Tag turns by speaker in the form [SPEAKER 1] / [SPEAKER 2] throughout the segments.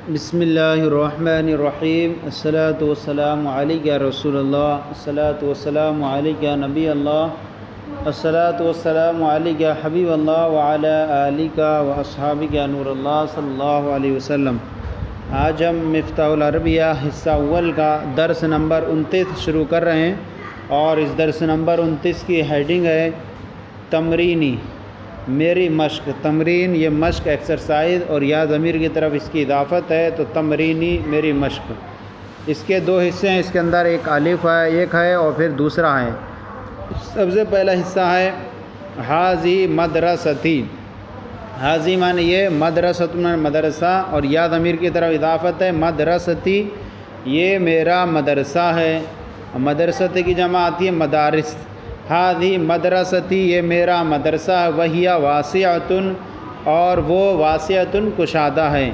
[SPEAKER 1] بسم اللہ الرحمن الرحیم الصلاۃ والسلام علیک یا رسول اللہ الصلاۃ والسلام علیک یا نبی اللہ الصلاۃ والسلام علیک یا حبیب اللہ وعلی آلک و اصحابک یا نور اللہ صلی اللہ علیہ وسلم۔ آج ہم مفتاح العربیہ حصہ اول کا درس نمبر 29 شروع کر رہے ہیں، اور اس درس نمبر 29 کی ہیڈنگ ہے تمرینی، میری مشق۔ تمرین یہ مشق ایکسرسائز، اور یا ضمیر کی طرف اس کی اضافت ہے تو تمرینی میری مشق۔ اس کے دو حصے ہیں، اس کے اندر ایک الف ہے، ایک ہے اور پھر دوسرا ہے۔ سب سے پہلا حصہ ہے حاضی مدرستی۔ حاضی معنی یہ، مدرسۃ معنی مدرسہ، اور یا ضمیر کی طرف اضافت ہے مدرستی، یہ میرا مدرسہ ہے۔ مدرستی کی جمع آتی ہے مدارس۔ حاضی مدرستی، یہ میرا مدرسہ، وہیہ واسعۃ، اور وہ واسعۃ کشادہ ہے۔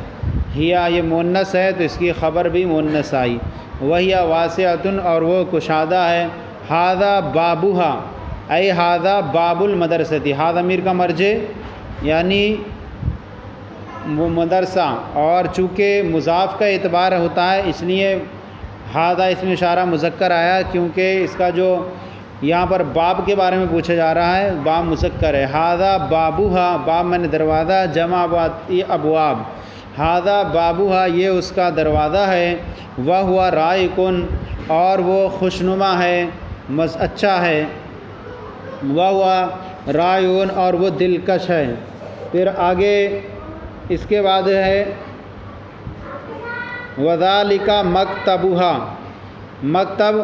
[SPEAKER 1] ہیا یہ مؤنث ہے تو اس کی خبر بھی مؤنث آئی، وہیہ واسعۃ، اور وہ کشادہ ہے۔ ھذا بابھا، اے ھذا باب المدرستی، ھذا ضمیر کا مرجع یعنی وہ مدرسہ، اور چونکہ مضاف کا اعتبار ہوتا ہے اس لیے ھذا اس میں اشارہ مذکر آیا، کیونکہ اس کا جو یہاں پر باب کے بارے میں پوچھا جا رہا ہے، باب مذکر ہے۔ ھذا بابھا، باب میں نے دروازہ، جمع ابواب۔ ھذا بابھا، یہ اس کا دروازہ ہے۔ وہو رائقٌ، اور وہ خوشنما ہے، اچھا ہے۔ وہو رائعٌ، اور وہ دلکش ہے۔ پھر آگے اس کے بعد ہے وذالک مکتبھا، مکتب،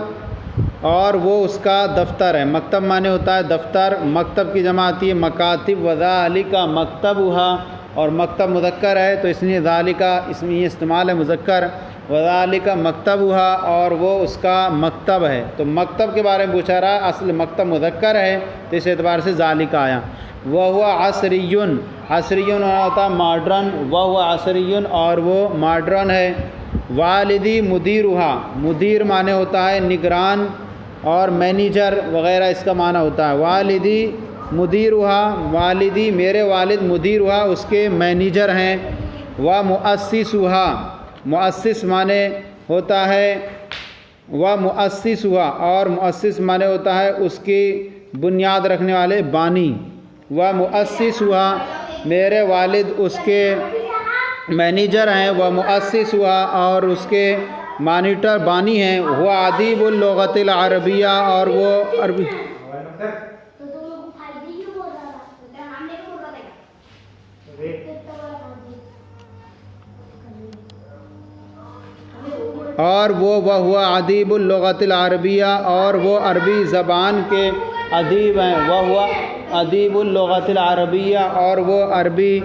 [SPEAKER 1] اور وہ اس کا دفتر ہے۔ مکتب معنی ہوتا ہے دفتر، مکتب کی جمع آتی ہے مکاتب۔ وذالک مکتبھا، اور مکتب مذکر ہے تو اس لیے ذالک اس میں یہ استعمال ہے مذکر۔ وذالک مکتبھا، اور وہ اس کا مکتب ہے۔ تو مکتب کے بارے میں پوچھا رہا، اصل مکتب مذکر ہے تو اس اعتبار سے ذالک آیا۔ وہو عصری، عصری ہوتا ہے ماڈرن، وہو عصری، اور وہ ماڈرن ہے۔ والدی مدیرھا، مدیر معنی ہوتا ہے نگران اور مینیجر وغیرہ، اس کا معنی ہوتا ہے۔ والدی مدیرھا، والدی میرے والد مدیرھا اس کے مینیجر ہیں۔ ومؤسسھا، مؤسس معنی ہوتا ہے ومؤسسھا، اور مؤسس معنی ہوتا ہے اس کی بنیاد رکھنے والے، بانی۔ ومؤسسھا، میرے والد اس کے مینیجر ہیں۔ ومؤسسھا، اور اس کے مانیٹر بانی ہیں۔ وہ ادیب اللغۃ العربیہ، اور وہ عربی وہ ادیب اللغۃ العربیہ، اور وہ عربی زبان کے ادیب ہیں۔ وہ ادیب اللغۃ العربیہ، اور وہ عربی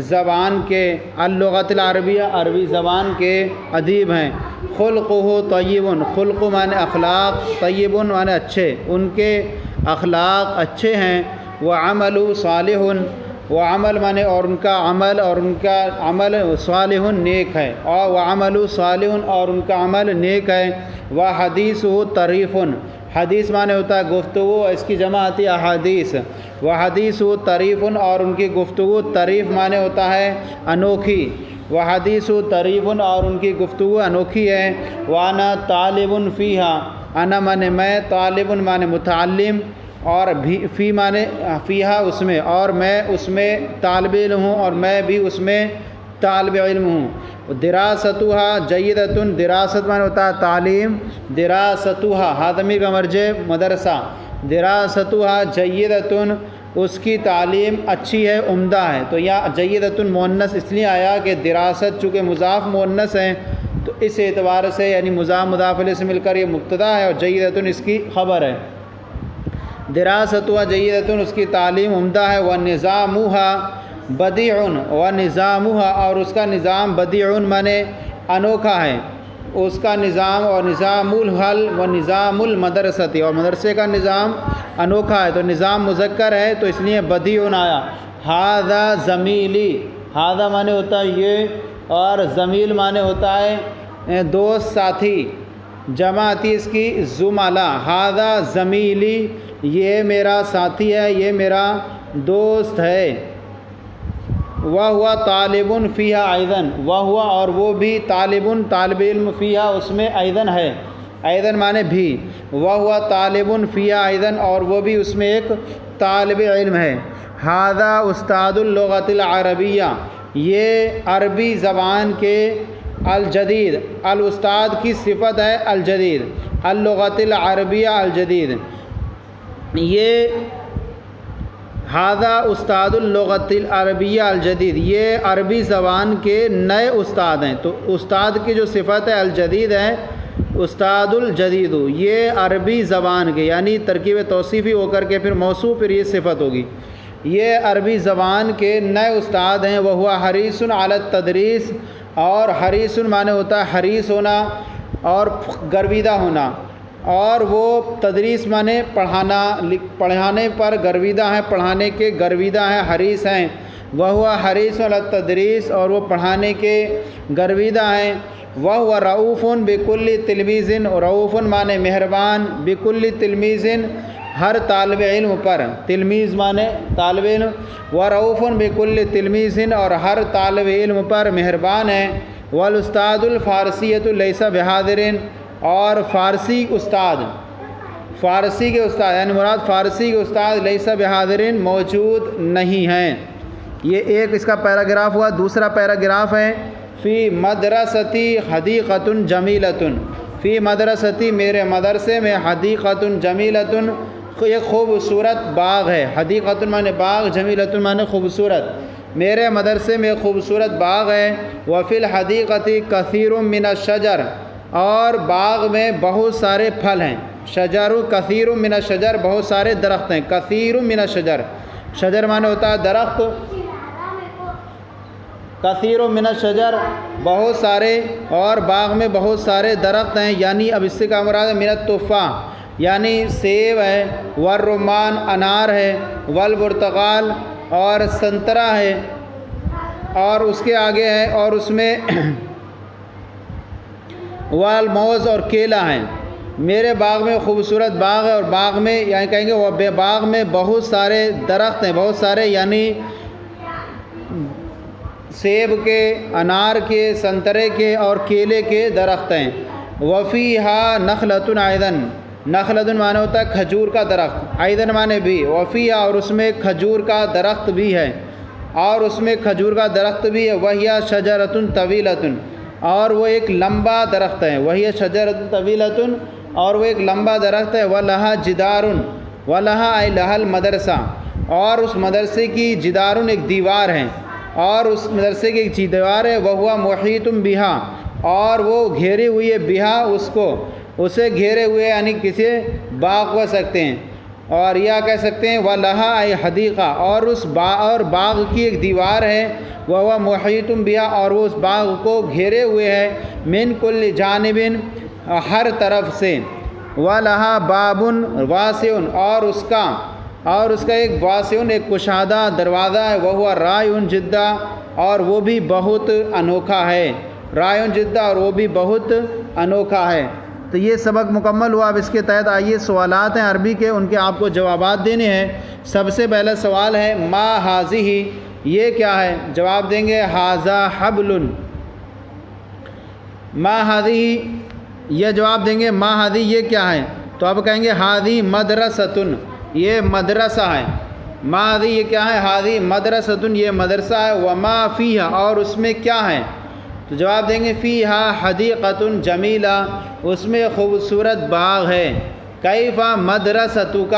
[SPEAKER 1] زبان کے، اللغۃ العربیہ عربی زبان کے ادیب ہیں۔ خلقہ طیب، خلق معنی اخلاق، طیب معنی اچھے، ان کے اخلاق اچھے ہیں۔ وعمل صالح، وعمل معنی اور ان کا عمل، اور ان کا عمل صالح نیک ہے، اور وعمل صالح، اور ان کا عمل نیک ہے۔ وحدیثہ طریف، حدیث معنی ہوتا ہے گفتگو، اس کی جمع آتی ہے احادیث۔ وحدیثہ طریف، اور ان کی گفتگو، طریف معنی ہوتا ہے انوکھی۔ وحدیث طریف، اور ان کی گفتگو انوکھی ہے۔ وانا طالب فیہا، انا معنی میں، طالب معنی متعلم، اور فی معنی فیہا اس میں، اور میں اس میں طالب علم ہوں، اور میں بھی اس میں طالب علم ہوں۔ دراستھا جیدۃ، دراست معنی ہوتا ہے تعلیم، دراستھا ھذا ضمیر کا مرجع مدرسہ۔ دراستھا جیدۃ، اس کی تعلیم اچھی ہے، عمدہ ہے۔ تو یہاں جیدۃ مؤنث اس لیے آیا کہ دراست چونکہ مضاف مؤنث ہیں تو اس اعتبار سے یعنی مضاف الیہ سے مل کر یہ مبتدا ہے، اور جیدۃ اس کی خبر ہے۔ دراستھا جیدۃ، اس کی تعلیم عمدہ ہے۔ ونظامھا بدیع، ونظامھا، اور اس کا نظام بدیع معنی انوکھا ہے، اس کا نظام، اور نظام الحل و نظام المدرستی، اور مدرسے کا نظام انوکھا ہے۔ تو نظام مذکر ہے تو اس لیے بدیع آیا۔ ھذا زمیلی، ھذا معنی ہوتا ہے یہ، اور زمیل معنی ہوتا ہے دوست، ساتھی، جمع آتی ہے اس کی زملا۔ ھذا زمیلی، یہ میرا ساتھی ہے، یہ میرا دوست ہے۔ وہو طالب فیہا ایضاً، وہو اور وہ بھی طالب طالب علم فیہا اس میں ایضاً ہے، ایضاً معنی بھی، وہو طالب فیہا ایضاً اور وہ بھی اس میں ایک طالب علم ہے۔ ھذا استاد اللغۃ العربیہ، یہ عربی زبان کے الجدید، الاستاد کی صفت ہے الجدید، اللغۃ العربیہ الجدید، یہ ھذا استاد اللغۃ العربیہ الجدید، یہ عربی زبان کے نئے استاد ہیں۔ تو استاد کی جو صفت ہے الجدید ہے، استاد الجدید، یہ عربی زبان کے، یعنی ترکیب توصیفی ہو کر کے پھر موصوف، پھر یہ صفت ہوگی، یہ عربی زبان کے نئے استاد ہیں۔ وہو حریص علی التدریس، اور حریص معنی ہوتا ہے حریص ہونا اور گرویدہ ہونا، اور وہ تدریس معنی پڑھانا، پڑھانے پر گرویدہ ہیں، پڑھانے کے گرویدہ ہیں، حریص ہیں۔ وہو حریص علی التدریس، اور وہ پڑھانے کے گرویدہ ہیں۔ وہو رؤوف بکل تلمیذ، رؤوف معنی مہربان، بکل تلمیذ ہر طالب علم پر، تلمیذ معنی طالب علم، ورؤوف بکل تلمیذ اور ہر طالب علم پر مہربان ہے۔ والاستاد الفارسیۃ لیس بحاضر، اور فارسی استاد، فارسی کے استاد یعنی مراد فارسی کے استاد لیس بحاضر موجود نہیں ہیں۔ یہ ایک اس کا پیراگراف ہوا۔ دوسرا پیراگراف ہے فی مدرستی حدیقۃ جمیلۃ، فی مدرستی میرے مدرسے میں حدیقۃ جمیلۃ ایک خوبصورت باغ ہے، حدیقۃ معنی باغ، جمیلۃ معنی خوبصورت، میرے مدرسے میں خوبصورت باغ ہے۔ وفی الحدیقۃ کثیر من الشجر، اور باغ میں بہت سارے پھل ہیں، شجر کثیر من الشجر بہت سارے درخت ہیں، کثیر من الشجر، شجر معنی ہوتا ہے درخت، کثیر من الشجر بہت سارے، اور باغ میں بہت سارے درخت ہیں، یعنی اب اس سے کیا مراد ہے، من التفاح یعنی سیب ہے، والرمان انار ہے، والبرتقال اور سنترا ہے، اور اس کے آگے ہے، اور اس میں والموز اور کیلا ہیں۔ میرے باغ میں خوبصورت باغ ہے، اور باغ میں یعنی کہیں گے وہ باغ میں بہت سارے درخت ہیں، بہت سارے یعنی سیب کے، انار کے، سنترے کے اور کیلے کے درخت ہیں۔ وفیہا نخلۃ ایضاً، نخلۃ معنی ہوتا ہے کھجور کا درخت، ایضاً معنی بھی، وفیہا اور اس میں کھجور کا درخت بھی ہے، اور اس میں کھجور کا درخت بھی ہے۔ وہی شجرۃ طویلۃ، اور وہ ایک لمبا درخت ہے، وہی شجرۃ طویلۃ اور وہ ایک لمبا درخت ہے۔ ولہا جدار، ولہا ای لہا المدرسہ، اور اس مدرسے کی جدار ایک دیوار ہے، اور اس مدرسے کی ایک دیوار ہے۔ وہو محیط بہا، اور وہ گھیری ہوئی ہے، بہا اس کو، اسے گھیرے ہوئے یعنی کسی باغ کو سکتے ہیں، اور یا کہہ سکتے ہیں ولہا ای حدیقہ، اور اس باغ کی ایک دیوار ہے۔ وہو محیط بہا، اور وہ اس باغ کو گھیرے ہوئے ہے، من کل جانب ہر طرف سے۔ ولہا باب واسع، اور اس کا ایک واسع ایک کشادہ دروازہ ہے۔ وہو رائع جدا، اور وہ بھی بہت انوکھا ہے، رائع جدا اور وہ بھی بہت انوکھا ہے۔ تو یہ سبق مکمل ہوا۔ اب اس کے تحت آئیے سوالات ہیں عربی کے، ان کے آپ کو جوابات دینے ہیں۔ سب سے پہلا سوال ہے ما ھذہ، یہ کیا ہے؟ جواب دیں گے ھذا حبل، ما ھذہ، یہ جواب دیں گے ما ھذہ یہ کیا ہے؟ تو اب کہیں گے ھذہ مدرسۃ، یہ مدرسہ ہے۔ ما ھذہ یہ کیا ہے؟ ھذہ مدرسۃ، یہ مدرسہ ہے۔ وما فیہا، اور اس میں کیا ہے؟ تو جواب دیں گے فیہا حدیقۃ جمیلہ، اس میں خوبصورت باغ ہے۔ کیف مدرستک،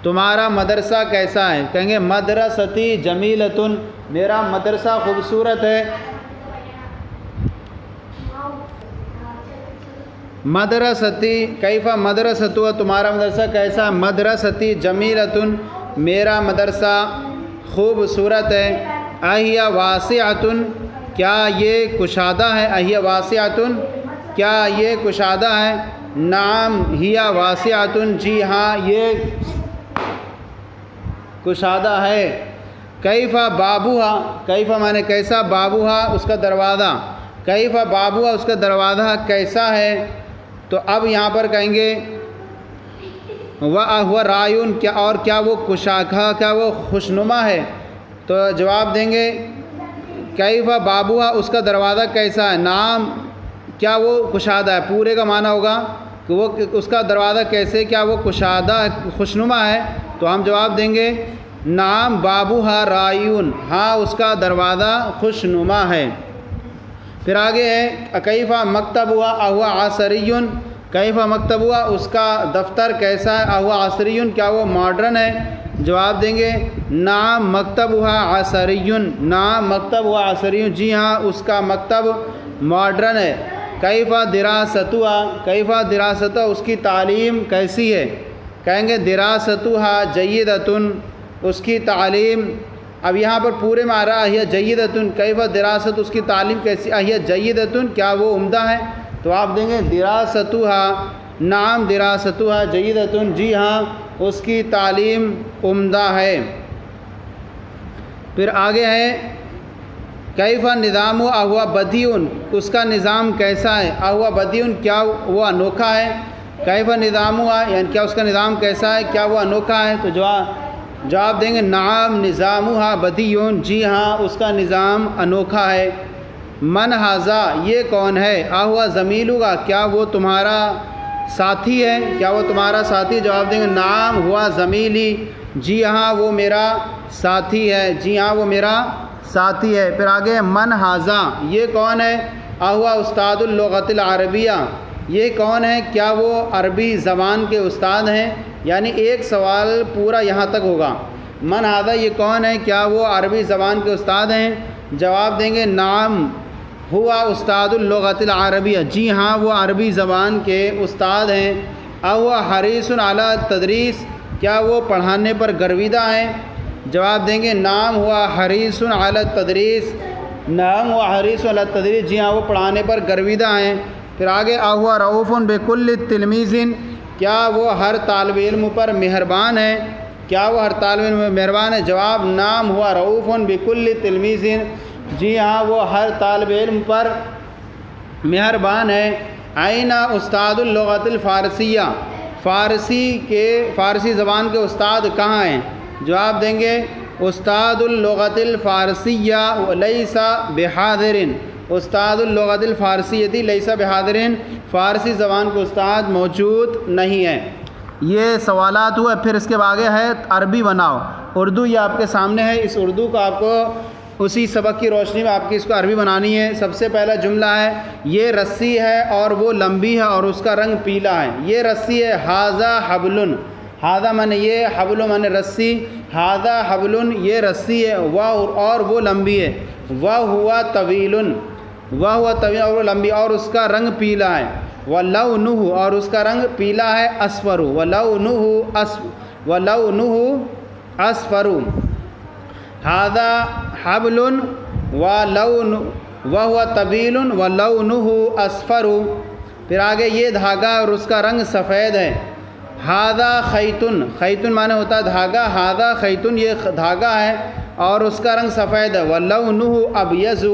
[SPEAKER 1] تمہارا مدرسہ کیسا ہے؟ کہیں گے مدرستی جمیلۃ، میرا مدرسہ خوبصورت ہے۔ مدرستی کیف مدرستک، تمہارا مدرسہ کیسا ہے؟ مدرستی جمیلۃ، میرا مدرسہ خوبصورت ہے۔ اہی واسعۃ، کیا یہ کشادہ ہے؟ اہی واسعۃ، کیا یہ کشادہ ہے؟ نعم ہی واسعۃ، جی ہاں یہ کشادہ ہے۔ کیف بابوہا، کیف معنی کیسا، بابوہا اس کا دروازہ، کیف بابوہا اس کا دروازہ کیسا ہے؟ تو اب یہاں پر کہیں گے وہ رائع، کیا اور کیا وہ کشادہ، کیا وہ خوشنما ہے؟ تو جواب دیں گے کیفا بابوہا اس کا دروازہ کیسا ہے، نعم کیا وہ کشادہ ہے، پورے کا معنی ہوگا کہ وہ اس کا دروازہ کیسے، کیا وہ کشادہ خوشنما ہے، تو ہم جواب دیں گے نعم بابوہا رائیون، ہاں اس کا دروازہ خوشنما ہے۔ پھر آگے ہے کیفا مکتب ہوا اہوا عصریون، کیفا مکتب ہوا اس کا دفتر کیسا ہے، اہوا عصریون کیا وہ ماڈرن ہے، جواب دیں گے نعم مکتب ہوا عصریون، نعم مکتب ہوا عصریون، جی ہاں اس کا مکتب ماڈرن ہے۔ کیفا دراستہا، کیفا دراستہا اس کی تعلیم کیسی ہے، کہیں گے دراستہا جیدتن، اس کی تعلیم، اب یہاں پر پورے میں آ رہا ہے جیدتن، کیفا دراست اس کی تعلیم کیسی، اہیہ جیدتن کیا وہ عمدہ ہے، تو آپ دیں گے دراستہا نعم دراستہا جیدتن، جی ہاں اس کی تعلیم عمدہ ہے۔ پھر آگے ہے کیفا نظام اہوا بدیون، اس کا نظام کیسا ہے، اہوا بدیون کیا وہ انوکھا ہے، کیفا نظام ہوا یعنی کیا اس کا نظام کیسا ہے، کیا وہ انوکھا ہے، تو جواب دیں گے نعم نظامہا بدیون، جی ہاں اس کا نظام انوکھا ہے۔ من ھذا یہ کون ہے، اہوا زمیلھا کیا وہ تمہارا ساتھی ہے، کیا وہ تمہارا ساتھی، جواب دیں گے نعم ہوا زمیلی، جی ہاں وہ میرا ساتھی ہے، جی ہاں وہ میرا ساتھی ہے۔ پھر آگے من ھذا یہ کون ہے، اہوا استاد اللغۃ العربیہ، یہ کون ہے، کیا وہ عربی زبان کے استاد ہیں، یعنی ایک سوال پورا یہاں تک ہوگا، من ھذا یہ کون ہے، کیا وہ عربی زبان کے استاد ہیں، جواب دیں گے نعم ہوا استاد اللغۃ العربیہ، جی ہاں وہ عربی زبان کے استاد ہیں۔ اہوا حریص علی التدریس کیا وہ پڑھانے پر گرویدہ ہیں، جواب دیں گے نعم ہوا حریص علی التدریس، نعم ہوا حریص علی التدریس، جی ہاں وہ پڑھانے پر گرویدہ ہیں۔ پھر آگے اہوا رؤوف بکل تلمیذ کیا وہ ہر طالب علم پر مہربان ہے، کیا وہ ہر طالب علم پر مہربان ہے، جواب نعم ہوا رؤوف بکل تلمیذ، جی ہاں وہ ہر طالب علم پر مہربان ہے۔ آئین استاد اللغۃ الفارسیہ فارسی زبان کے استاد کہاں ہیں، جواب دیں گے استاد اللغۃ الفارسیہ لیس بحاضر، استاد اللغۃ الفارسیہ لیس بحاضر، فارسی زبان کے استاد موجود نہیں ہیں۔ یہ سوالات ہوئے، پھر اس کے آگے ہے عربی بناؤ، اردو یہ آپ کے سامنے ہے، اس اردو کو آپ کو اسی سبق کی روشنی میں آپ کی اس کو عربی بنانی ہے۔ سب سے پہلا جملہ ہے یہ رسی ہے اور وہ لمبی ہے اور اس کا رنگ پیلا ہے، یہ رسی ہے ھذا حبل، ھذا مانے یہ، حبل مانے رسی، ھذا حبل یہ رسی ہے، اور وہ لمبی ہے، وہو طویل، وہو طویل اور وہ لمبی، اور اس کا رنگ پیلا ہے، ولونہ اور اس کا رنگ پیلا ہے، اصفر ولونہ اصفر، ھذا حبل وہو طویل ولونہ اصفر۔ پھر آگے یہ دھاگا اور اس کا رنگ سفید ہے، ھذا خیط، خیط معنی ہوتا ہے دھاگا، ھذا خیط یہ دھاگا ہے اور اس کا رنگ سفید ہے، ولونہ ابیض،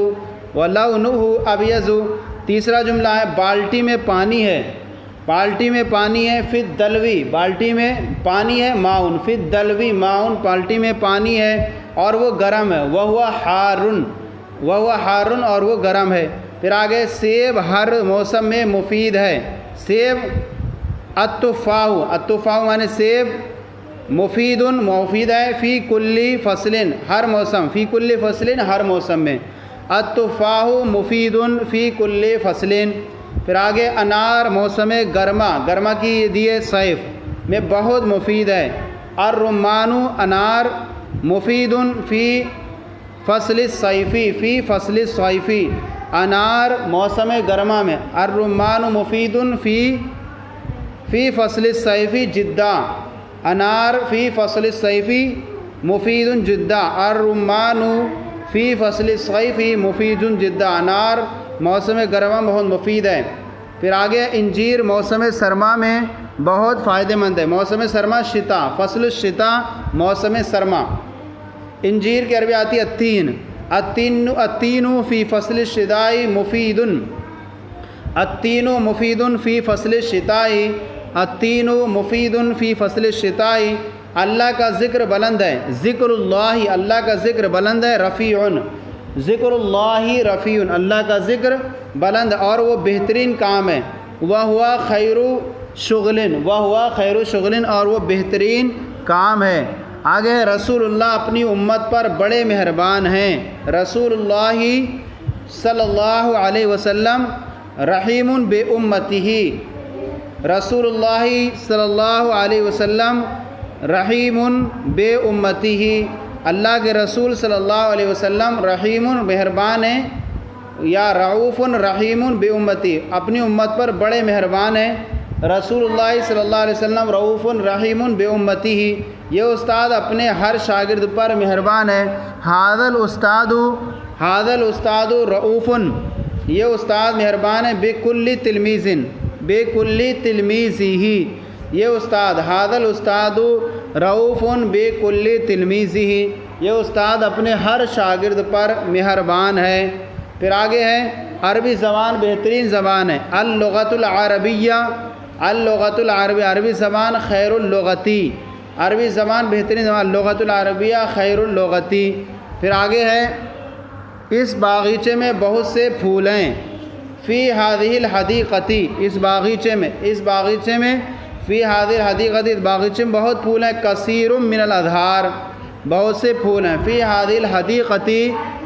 [SPEAKER 1] ولونہ ابیض۔ تیسرا جملہ ہے بالٹی میں پانی ہے، بالٹی میں پانی ہے، فی الدلوی بالٹی میں پانی ہے، ماؤن فی الدلوی ماؤن بالٹی میں پانی ہے اور وہ گرم ہے، وہو حار اور وہ گرم ہے۔ پھر آگے سیب ہر موسم میں مفید ہے، سیب التفاح مانے سیب، مفید ہے، فی کل فصل ہر موسم، فی کل فصل ہر موسم میں، التفاح مفید فی کل فصل۔ پھر آگے انار موسم گرما کی دیے صیف میں بہت مفید ہے، الرمان انار مفید فی فصل الصیفی، فی فصل الصیفی انار موسم گرما میں، الرمان مفید فی فصل الصیفی جدا، انار فی فصل الصیفی مفید جدا، الرمان فی فصل الصیفی مفید جدا، انار موسم گرما بہت مفید ہے۔ پھر آگے انجیر موسم سرما میں بہت فائدہ مند ہے، موسم سرما شتا، فصل الشتا موسم سرما۔ انجیر کی عربی آتی ہے التین فی فصل الشتاء مفید، التین مفید فی فصل الشتاء، التین مفید فی فصل الشتاء۔ اللہ کا ذکر بلند ہے، ذکر اللہ اللہ کا ذکر بلند ہے، رفیع ذکر اللہ رفیع، اللہ کا ذکر بلند اور وہ بہترین کام ہے، وہو خیر شغل، وہو خیر شغل، اور وہ بہترین کام ہے۔ آگے ہے رسول اللہ اپنی امت پر بڑے مہربان ہیں، رسول اللہ صلی اللہ علیہ وسلم رحیم بے امتہ، رسول اللہ صلی اللہ علیہ وسلم رحیم بے امتہ، اللہ کے رسول صلی اللہ علیہ وسلم رحیم مہربان ہیں، یا رعوف رحیم بے امتی، اپنی امت پر بڑے مہربان ہیں، رسول اللہ صلی اللہ علیہ وسلم رعوف رحیم بے امتی ہی، یہ استاد اپنے ہر شاگرد پر مہربان ہے۔ ھذا الاستاد رعوف، یہ استاد مہربان ہے، بکل تلمیذ، بکل تلمیذہ، یہ استاد ھذا الاستاد رعوف بکل تلمیذہ، یہ استاد اپنے ہر شاگرد پر مہربان ہے۔ پھر آگے ہے عربی زبان بہترین زبان ہے، اللغۃ العربیہ، اللغۃ العربی، عربی زبان خیر اللغتی، عربی زبان بہترین زبان، اللغۃ العربیہ خیر اللغتی۔ پھر آگے ہے اس باغیچے میں بہت سے پھول ہیں، فی ہذہ الحدیقۃ، اس باغیچے میں، اس باغیچے میں، فی ہذہ الحدیقۃ، اس باغیچے میں بہت پھول ہیں، کثیر من الازہار، بہت سے پھول ہیں، فی ہذہ الحدیقۃ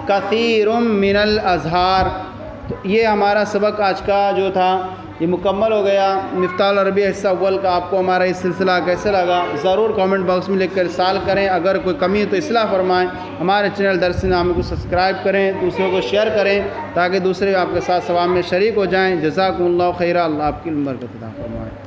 [SPEAKER 1] کثیر من الازہار۔ تو یہ ہمارا سبق آج کا جو تھا یہ مکمل ہو گیا، مفتاح العربیہ حصہ اول کا۔ آپ کو ہمارا یہ سلسلہ کیسے لگا ضرور کامنٹ باکس میں لکھ کر ارسال کریں، اگر کوئی کمی ہے تو اصلاح فرمائیں، ہمارے چینل درس نامے کو سبسکرائب کریں، دوسروں کو شیئر کریں تاکہ دوسرے آپ کے ساتھ ثواب میں شریک ہو جائیں۔ جزاکم اللہ خیرہ، اللہ آپ کی برکت عطا فرمائے۔